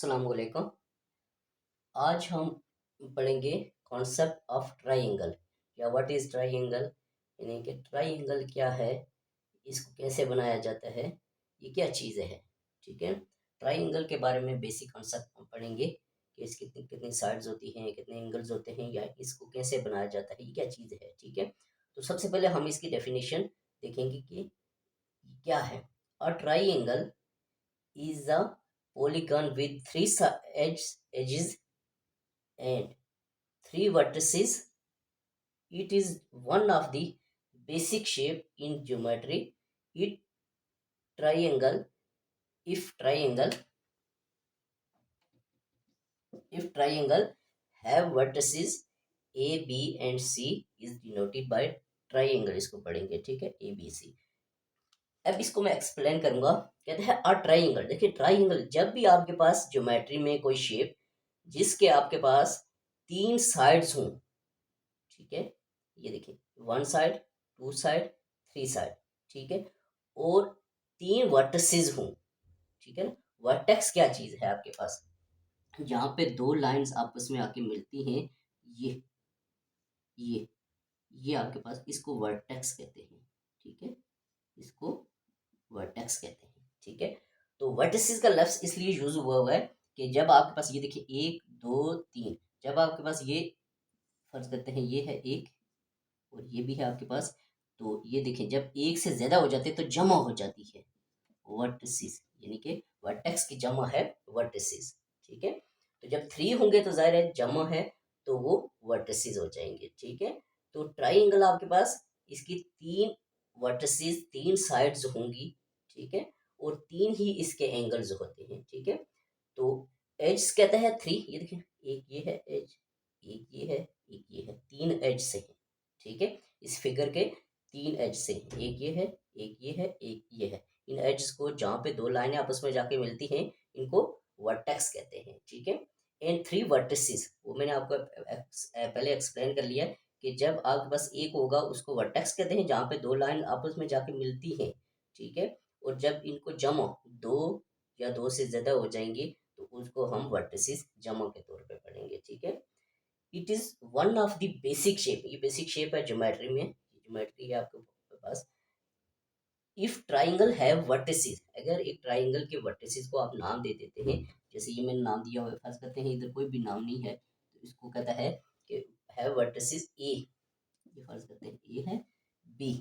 अस्सलाम वालेकुम। आज हम पढ़ेंगे कॉन्सेप्ट ऑफ ट्राइंगल या व्हाट इज़ ट्राइंगल, यानी कि ट्राइंगल क्या है, इसको कैसे बनाया जाता है, ये क्या चीज़ें हैं। ठीक है, ट्राइंगल के बारे में बेसिक कॉन्सेप्ट हम पढ़ेंगे कि इसकी कितनी कितनी साइड्स होती हैं, कितने एंगल्स होते हैं, या इसको कैसे बनाया जाता है, ये क्या चीज़ है। ठीक है, तो सबसे पहले हम इसकी डेफिनेशन देखेंगे कि ये क्या है। A triangle is a polygon with three edges and three vertices. It is one of the basic shape in geometry. It triangle if triangle if triangle have vertices a b and c is denoted by triangle। इसको पढ़ेंगे, ठीक है, ए B सी। अब इसको मैं explain करूंगा। कहते हैं अ ट्राइंगल। देखिए, ट्राइंगल जब भी आपके पास ज्योमेट्री में कोई शेप जिसके आपके पास तीन साइड्स हों, ठीक है, ये देखिए, one side, two side, three side, ठीक है, और तीन वर्टिसेस हों, ठीक है ना। वर्टेक्स क्या चीज है आपके पास, जहाँ पे दो लाइंस आपस में आके मिलती हैं, ये ये ये आपके पास, इसको वर्टेक्स कहते हैं। ठीक है, इसको वर्टेक्स कहते हैं। ठीक है, तो वर्टिसेस का लफ्ज इसलिए यूज हुआ है कि जब आपके पास, ये देखिए, एक दो तीन, जब आपके पास ये, फर्ज करते हैं ये है एक और ये भी है आपके पास, तो ये देखें, जब एक से ज्यादा हो जाते हैं तो जमा हो जाती है वर्टिसेस, यानी कि वर्टेक्स की जमा है वर्टिसेस। ठीक है, तो जब थ्री होंगे तो जाहिर है जमा है, तो वो वर्टिसेस हो जाएंगे। ठीक है, तो ट्राइंगल आपके पास, इसकी तीन वर्टिसेस, तीन साइड्स होंगी, ठीक है, और तीन ही इसके एंगल्स होते हैं। ठीक है, तो एज कहते हैं थ्री, ये देखिए, एक ये है एज, एक ये है, एक ये है, तीन एज से है। ठीक है, इस फिगर के तीन एज से, एक ये है, एक ये है, एक ये है। इन एड्स को, जहाँ पे दो लाइनें आपस में जाके मिलती हैं, इनको वर्टेक्स कहते हैं। ठीक है, एंड थ्री वर्टिसेस, वो मैंने आपको पहले एक्सप्लेन कर लिया कि जब आपके पास एक होगा उसको वर्टेक्स कहते हैं, जहाँ पे दो लाइन आपस में जाके मिलती हैं। ठीक है, और जब इनको जमा, दो या दो से ज्यादा हो जाएंगे, तो उसको हम वर्टिसेस जमा के तौर पे पढ़ेंगे। ठीक है, it is one of the basic shape, ये बेसिक शेप है ज्योमेट्री में, ज्योमेट्री है आपके पास। इफ ट्राइंगल है वर्टिसेस, अगर एक ट्राइंगल के वर्टिसेस को आप नाम दे देते हैं, जैसे ये मैंने नाम दिया हुआ है, फर्ज करते हैं इधर कोई भी नाम नहीं है, तो इसको कहता है कि है वर्टिसेस ए, ये फर्ज करते हैं ए है, बी,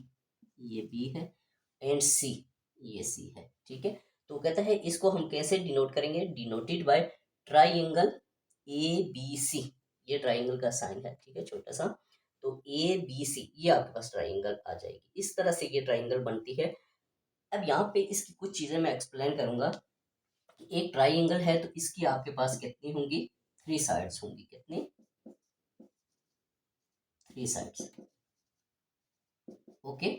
ये बी है, एंड सी, ये सी है। ठीक है, तो कहता है इसको हम कैसे डिनोट करेंगे, denoted by triangle A B C, ये ट्राइंगल का साइन है। ठीक है, छोटा सा, तो ए बी सी, ये आपके पास ट्राइंगल आ जाएगी। इस तरह से ये ट्राइंगल बनती है। अब यहाँ पे इसकी कुछ चीजें मैं एक्सप्लेन करूंगा कि एक ट्राइंगल है तो इसकी आपके पास कितनी होंगी, थ्री साइड्स होंगी। कितनी, three sides. Okay,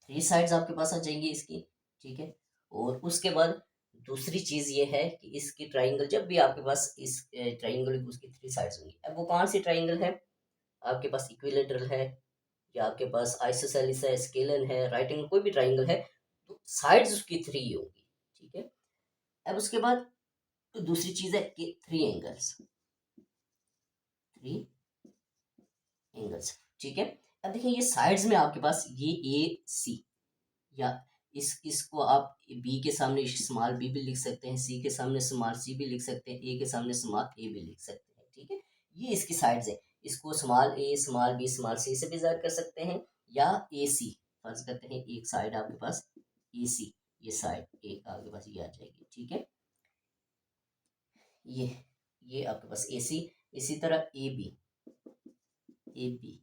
three sides आपके पास आ जाएंगी इसकी। ठीक है, और उसके बाद दूसरी चीज ये है कि इसकी ट्राइंगल, जब भी आपके पास इस ट्राइंगल की उसकी थ्री साइड्स होंगी। अब वो कौन सी ट्राइंगल है, आपके पास इक्विलेटरल है, या आपके पास आइसोसेलेस है, स्केलन है, राइट एंगल, कोई भी ट्राइंगल है, तो साइड्स उसकी थ्री होंगी। ठीक है, अब उसके बाद दूसरी चीज है कि थ्री एंगल्स, थ्री एंगल्स। ठीक है, अब देखिए, ये साइड्स में आपके पास ये ए सी, या इसको आप बी के सामने स्मॉल बी भी लिख सकते हैं, सी के सामने स्मॉल सी भी लिख सकते हैं, ए के सामने स्मॉल ए भी लिख सकते हैं। ठीक है, ये इसकी साइड्स है। इसको स्मॉल ए, स्मॉल बी, स्मॉल सी से भी जाहिर कर सकते हैं, या ए सी, फर्ज करते हैं एक साइड आपके पास ए सी, ये साइड एक आपके पास ये आ जाएगी। ठीक है, ये ये आपके पास ए सी, इसी तरह ए बी, ए बी,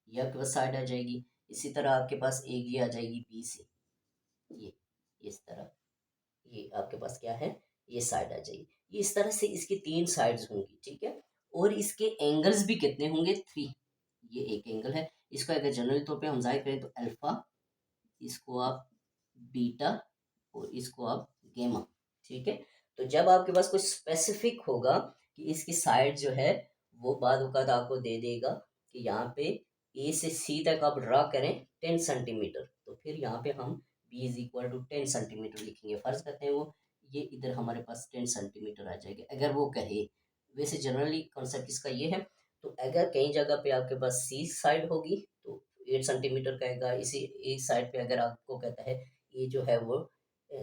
ये आपके पास साइड आ जाएगी। इसी तरह आपके पास एक ये आ जाएगी बी से, ये इस तरह, ये आपके पास क्या है, ये साइड आ जाएगी। ये इस तरह से इसकी तीन साइड्स होंगी। ठीक है, और इसके एंगल्स भी कितने होंगे, थ्री। ये एक एंगल है, इसको अगर जनरल तौर पे हम जाहिर करें तो अल्फा, इसको आप बीटा, और इसको आप गेमा। ठीक है, तो जब आपके पास कोई स्पेसिफिक होगा कि इसकी साइड जो है, वो बाद वक़्त आपको दे देगा कि यहाँ पे ए से सी तक आप ड्रा करें 10 सेंटीमीटर, तो फिर यहाँ पे हम B is equal to 10 centimetre लिखेंगे। फर्ज करते हैं वो ये इधर हमारे पास 10 सेंटीमीटर आ जाएगा अगर वो कहे। वैसे जनरली कॉन्सेप्ट इसका ये है। तो अगर कई जगह पे आपके पास सी साइड होगी तो 8 सेंटीमीटर कहेगा, इसी इस साइड पे अगर आपको कहता है ये जो है वो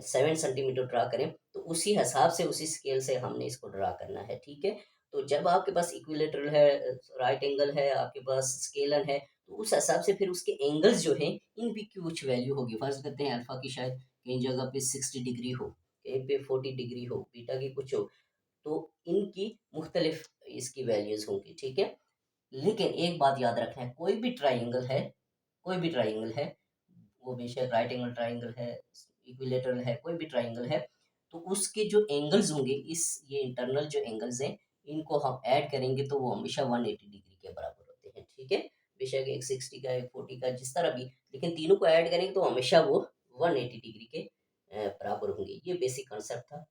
7 सेंटीमीटर ड्रा करें, तो उसी हिसाब से उसी स्केल से हमने इसको ड्रा करना है, ठीक है। तो जब आपके पास इक्विलेटरल है, राइट एंगल है, आपके पास स्केलर है, तो उस हिसाब से फिर उसके एंगल्स जो हैं इनकी कुछ वैल्यू होगी। फर्ज करते हैं अल्फा की शायद कई जगह पे 60 डिग्री हो, कहीं पे 40 डिग्री हो, बीटा की कुछ हो, तो इनकी मुख्तलिफ इसकी वैल्यूज होंगी, ठीक है। लेकिन एक बात याद रखना है, कोई भी ट्राइंगल है, कोई भी ट्राइंगल है, वो बेशक राइट एंगल ट्राइंगल है, इक्विलेटरल है, कोई भी ट्राइंगल है, तो उसके जो एंगल्स होंगे, इस ये इंटरनल जो एंगल्स हैं, इनको हम ऐड करेंगे तो वो हमेशा 180 डिग्री के बराबर होते हैं, ठीक है। बेशक एक 60 का, एक 40 का, जिस तरह भी, लेकिन तीनों को ऐड करेंगे तो हमेशा वो 180 डिग्री के बराबर होंगे। ये बेसिक कॉन्सेप्ट था।